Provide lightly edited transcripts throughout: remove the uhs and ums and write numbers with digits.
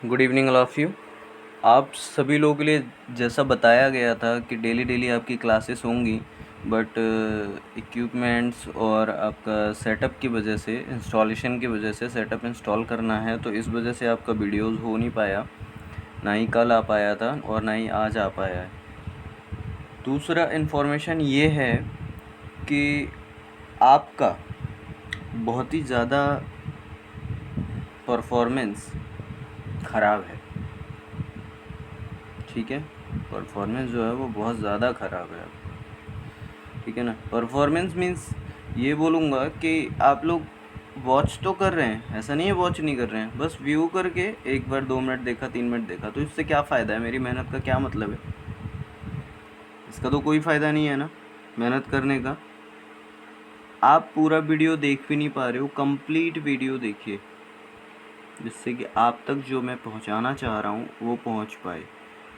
Good evening all of you. आप सभी लोगों के लिए जैसा बताया गया था कि डेली आपकी क्लासेस होंगी, बट इक्विपमेंट्स और आपका सेटअप की वजह से, इंस्टॉलेशन की वजह से, सेटअप इंस्टॉल करना है तो इस वजह से आपका वीडियोस हो नहीं पाया, ना ही कल आ पाया था और ना ही आज आ पाया है। दूसरा इन्फॉर्मेशन ये है कि आपका बहुत ही ज़्यादा परफॉर्मेंस ख़राब है, ठीक है। परफॉर्मेंस जो है वो बहुत ज़्यादा ख़राब है, ठीक है ना। परफॉर्मेंस मीन्स ये बोलूँगा कि आप लोग वॉच तो कर रहे हैं, ऐसा नहीं है वॉच नहीं कर रहे हैं, बस व्यू करके एक बार 2 मिनट देखा, 3 मिनट देखा, तो इससे क्या फ़ायदा है? मेरी मेहनत का क्या मतलब है? इसका तो कोई फ़ायदा नहीं है ना मेहनत करने का। आप पूरा वीडियो देख भी नहीं पा रहे हो, कंप्लीट वीडियो देखिए, जिससे कि आप तक जो मैं पहुंचाना चाह रहा हूं वो पहुंच पाए।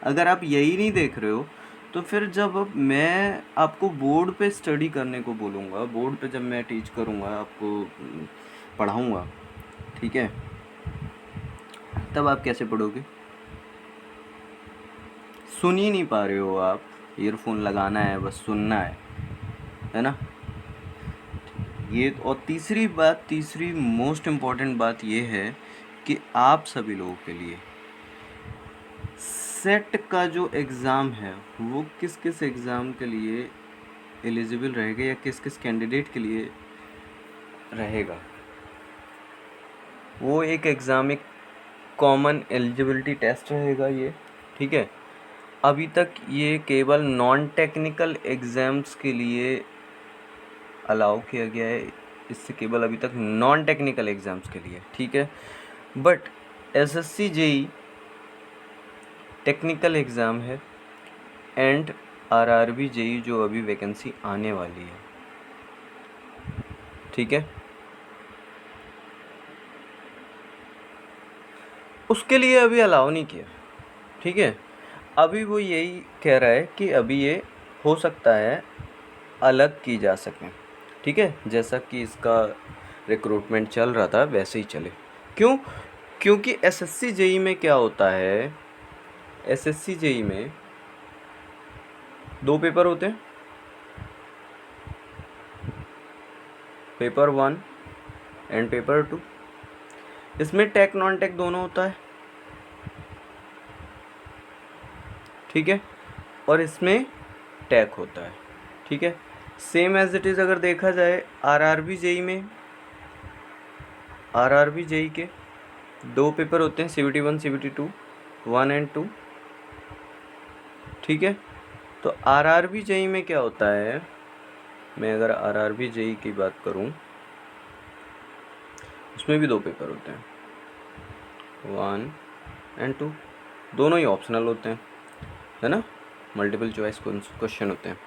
अगर आप यही नहीं देख रहे हो तो फिर जब मैं आपको बोर्ड पे स्टडी करने को बोलूँगा, बोर्ड पे जब मैं टीच करूँगा, आपको पढ़ाऊँगा, ठीक है, तब आप कैसे पढ़ोगे? सुन ही नहीं पा रहे हो आप, ईयरफोन लगाना है, बस सुनना है ना। ये और तीसरी मोस्ट इम्पॉर्टेंट बात ये है कि आप सभी लोगों के लिए सेट का जो एग्ज़ाम है वो किस किस एग्ज़ाम के लिए एलिजिबल रहेगा या किस किस कैंडिडेट के लिए रहेगा, वो एक एग्ज़ाम, एक कॉमन एलिजिबिलिटी टेस्ट रहेगा ये, ठीक है। अभी तक ये केवल नॉन टेक्निकल एग्ज़ाम्स के लिए अलाउ किया गया है, इससे केवल अभी तक नॉन टेक्निकल एग्ज़ाम्स के लिए, ठीक है। But SSC JE technical exam है एंड आरआरबी जेई जो अभी वैकेंसी आने वाली है, ठीक है, उसके लिए अभी अलाउ नहीं किया, ठीक है। अभी वो यही कह रहा है कि अभी ये हो सकता है अलग की जा सके, ठीक है, जैसा कि इसका रिक्रूटमेंट चल रहा था वैसे ही चले। क्यों? क्योंकि एसएससी जेई में क्या होता है, एसएससी जेई में 2 पेपर होते हैं, पेपर 1 एंड पेपर 2। इसमें टेक नॉन टेक दोनों होता है, ठीक है, और इसमें टेक होता है, ठीक है। सेम एज इट इज़ अगर देखा जाए आरआरबी जेई में, आरआरबी जेई के 2 पेपर होते हैं, CVT 1 CVT 2, 1 एंड 2, ठीक है। तो आरआरबी जेई में क्या होता है, मैं अगर आरआरबी जेई की बात करूं, उसमें भी 2 पेपर होते हैं, 1 एंड 2, दोनों ही ऑप्शनल होते हैं, है ना, मल्टीपल चॉइस क्वेश्चन होते हैं,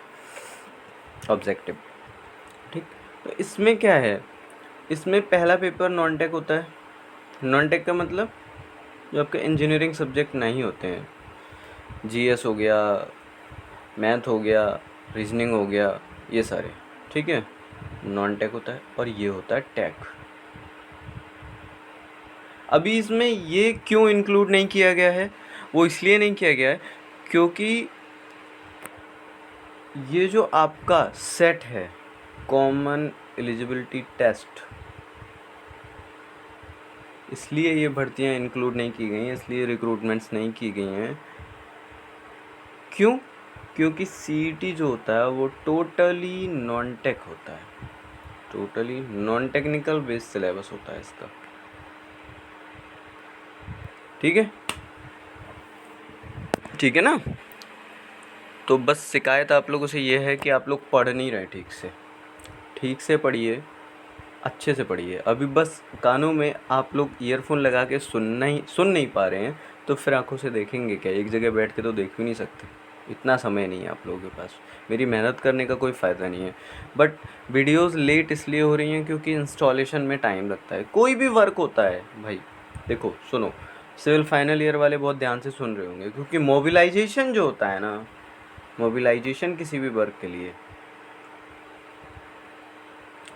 ऑब्जेक्टिव, ठीक। तो इसमें क्या है, इसमें पहला पेपर नॉन टेक होता है। नॉन टेक का मतलब जो आपके इंजीनियरिंग सब्जेक्ट नहीं होते हैं, जीएस हो गया, मैथ हो गया, रीजनिंग हो गया, ये सारे, ठीक है, नॉन टेक होता है। और ये होता है टेक। अभी इसमें ये क्यों इंक्लूड नहीं किया गया है, वो इसलिए नहीं किया गया है क्योंकि ये जो आपका सेट है, कॉमन एलिजिबिलिटी टेस्ट, इसलिए ये भर्तियां इंक्लूड नहीं की गई हैं, इसलिए रिक्रूटमेंट्स नहीं की गई हैं। क्यों? क्योंकि सीईटी जो होता है वो टोटली नॉन टेक होता है, totally non technical based syllabus होता है इसका, ठीक है, ठीक है ना। तो बस शिकायत आप लोगों से ये है कि आप लोग पढ़ नहीं रहे ठीक से पढ़िए, अच्छे से पढ़िए। अभी बस कानों में आप लोग ईयरफोन लगा के सुन नहीं पा रहे हैं, तो फिर आंखों से देखेंगे क्या? एक जगह बैठ के तो देख भी नहीं सकते, इतना समय नहीं है आप लोगों के पास, मेरी मेहनत करने का कोई फ़ायदा नहीं है। बट वीडियोस लेट इसलिए हो रही हैं क्योंकि इंस्टॉलेशन में टाइम लगता है, कोई भी वर्क होता है भाई, देखो सुनो, सिविल फाइनल ईयर वाले बहुत ध्यान से सुन रहे होंगे, क्योंकि मोबिलाइजेशन जो होता है ना, मोबिलाइजेशन किसी भी वर्क के लिए,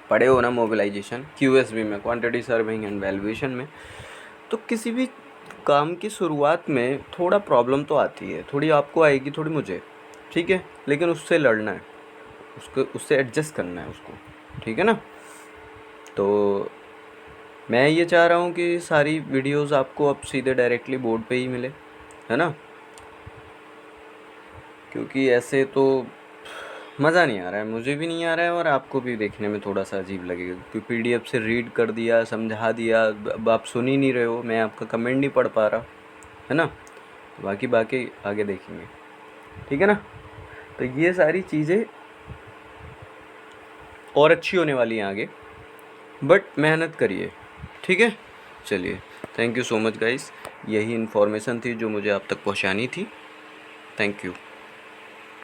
पढ़े हो ना मोबिलाइजेशन, QSB में, क्वांटिटी सर्विंग एंड वैल्यूएशन में, तो किसी भी काम की शुरुआत में थोड़ा प्रॉब्लम तो आती है, थोड़ी आपको आएगी, थोड़ी मुझे, ठीक है, लेकिन उससे लड़ना है, उससे एडजस्ट करना है उसको, ठीक है ना। तो मैं ये चाह रहा हूँ कि सारी वीडियोस आपको अब सीधे डायरेक्टली बोर्ड पे ही मिले, है ना, क्योंकि ऐसे तो मज़ा नहीं आ रहा है, मुझे भी नहीं आ रहा है और आपको भी देखने में थोड़ा सा अजीब लगेगा, क्योंकि पीडीएफ से रीड कर दिया, समझा दिया, अब आप सुन ही नहीं रहे हो, मैं आपका कमेंट नहीं पढ़ पा रहा, है ना। बाकी बाकी आगे देखेंगे, ठीक है ना। तो ये सारी चीज़ें और अच्छी होने वाली हैं आगे, बट मेहनत करिए, ठीक है। चलिए, thank you so much guys, यही इन्फॉर्मेशन थी जो मुझे आप तक पहुंचानी थी। Thank you.